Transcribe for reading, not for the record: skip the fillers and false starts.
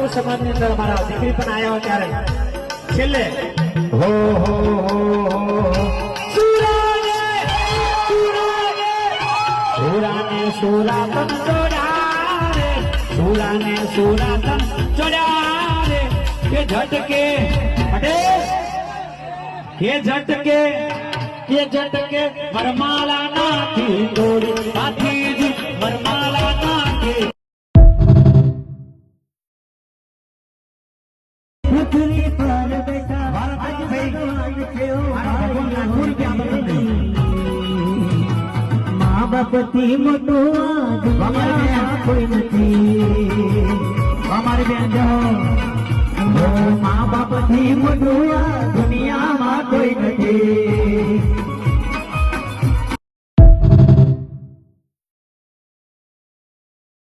ઠાકોર સમાજની અંદર અમારા દીકરી પણ આવ્યા હોય ત્યારે છેલ્લે હો સુરાતન ચોડારે સુરાને સુરાતન ચોડારે કે ઝટકે અડે કે ઝટકે વરમાલા નાથી દોડી હાથી વરમાલા નાથી પૃથ્વી પર બેઠા ભગવાન કેવો મા બાપથી મોટો કોઈ નથી અમારી બેન મા બાપથી મોટું દુનિયામાં કોઈ નથી